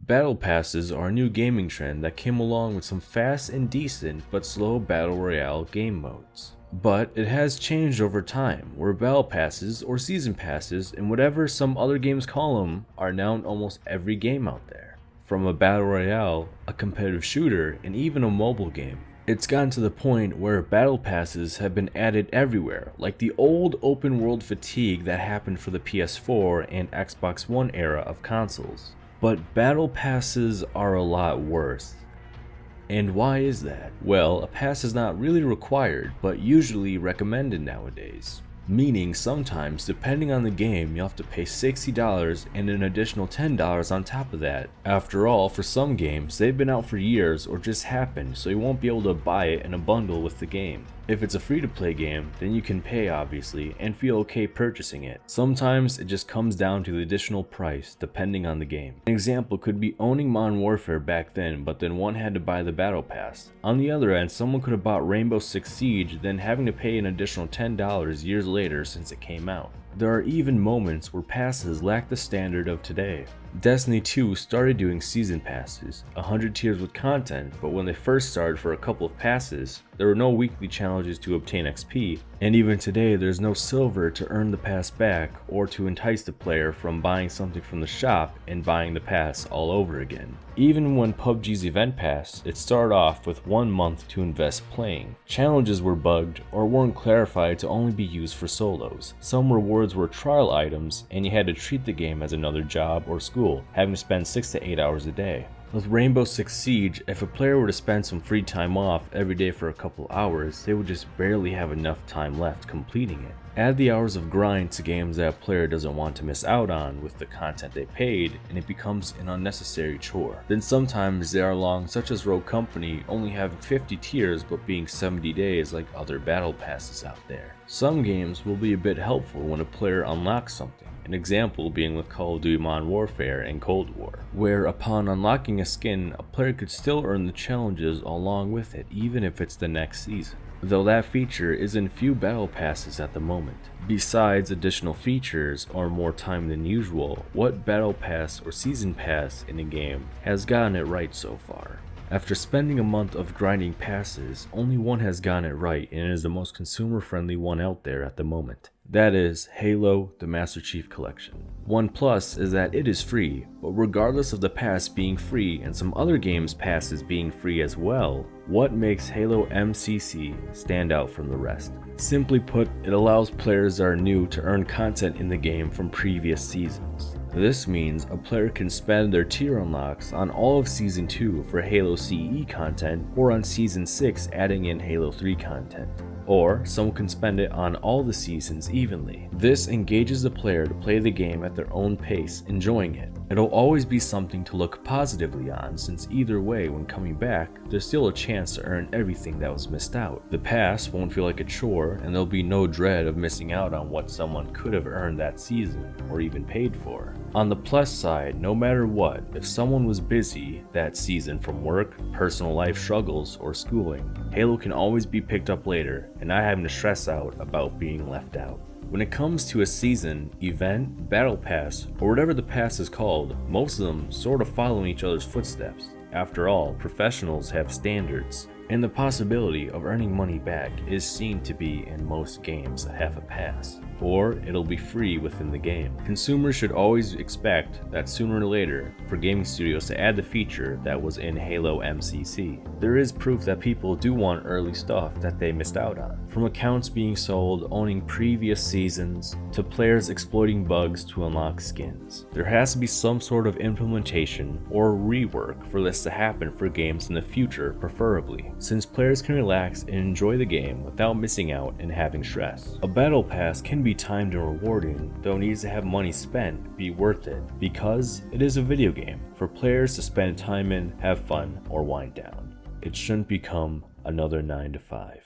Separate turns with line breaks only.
Battle passes are a new gaming trend that came along with some fast and decent but slow battle royale game modes. But it has changed over time, where battle passes or season passes and whatever some other games call them are now in almost every game out there. From a battle royale, a competitive shooter, and even a mobile game. It's gotten to the point where battle passes have been added everywhere, like the old open world fatigue that happened for the PS4 and Xbox One era of consoles. But battle passes are a lot worse. And why is that? Well, a pass is not really required, but usually recommended nowadays. Meaning sometimes, depending on the game, you'll have to pay $60 and an additional $10 on top of that. After all, for some games, they've been out for years or just happened, so you won't be able to buy it in a bundle with the game. If it's a free-to-play game, then you can pay obviously, and feel okay purchasing it. Sometimes it just comes down to the additional price, depending on the game. An example could be owning Modern Warfare back then, but then one had to buy the Battle Pass. On the other end, someone could have bought Rainbow Six Siege, then having to pay an additional $10 years later since it came out. There are even moments where passes lack the standard of today. Destiny 2 started doing season passes, 100 tiers with content, but when they first started for a couple of passes, there were no weekly challenges to obtain XP, and even today there's no silver to earn the pass back or to entice the player from buying something from the shop and buying the pass all over again. Even when PUBG's event pass, it started off with 1 month to invest playing. Challenges were bugged or weren't clarified to only be used for solos. Some rewards were trial items and you had to treat the game as another job or school, having to spend 6 to 8 hours a day. With Rainbow Six Siege, if a player were to spend some free time off every day for a couple hours, they would just barely have enough time left completing it. Add the hours of grind to games that a player doesn't want to miss out on with the content they paid, and it becomes an unnecessary chore. Then sometimes they are long, such as Rogue Company only having 50 tiers but being 70 days like other battle passes out there. Some games will be a bit helpful when a player unlocks something. An example being with Call of Duty Modern Warfare and Cold War, where upon unlocking a skin, a player could still earn the challenges along with it, even if it's the next season. Though that feature is in few battle passes at the moment. Besides additional features or more time than usual, what battle pass or season pass in a game has gotten it right so far? After spending a month of grinding passes, only one has gotten it right, and it is the most consumer-friendly one out there at the moment. That is Halo the Master Chief Collection. One plus is that it is free, but regardless of the pass being free and some other games' passes being free as well, what makes Halo MCC stand out from the rest? Simply put, it allows players that are new to earn content in the game from previous seasons. This means a player can spend their tier unlocks on all of Season 2 for Halo CE content, or on Season 6 adding in Halo 3 content. Or someone can spend it on all the seasons evenly. This engages the player to play the game at their own pace, enjoying it. It'll always be something to look positively on, since either way, when coming back, there's still a chance to earn everything that was missed out. The pass won't feel like a chore, and there'll be no dread of missing out on what someone could have earned that season, or even paid for. On the plus side, no matter what, if someone was busy that season from work, personal life struggles, or schooling, Halo can always be picked up later, and not having to stress out about being left out. When it comes to a season, event, battle pass, or whatever the pass is called, most of them sort of follow in each other's footsteps. After all, professionals have standards, and the possibility of earning money back is seen to be in most games that have a pass, or it'll be free within the game. Consumers should always expect that sooner or later for gaming studios to add the feature that was in Halo MCC. There is proof that people do want early stuff that they missed out on. From accounts being sold, owning previous seasons, to players exploiting bugs to unlock skins. There has to be some sort of implementation or rework for this to happen for games in the future, preferably, since players can relax and enjoy the game without missing out and having stress. A battle pass can be timed and rewarding, though it needs to have money spent be worth it, because it is a video game for players to spend time in, have fun, or wind down. It shouldn't become another 9 to 5.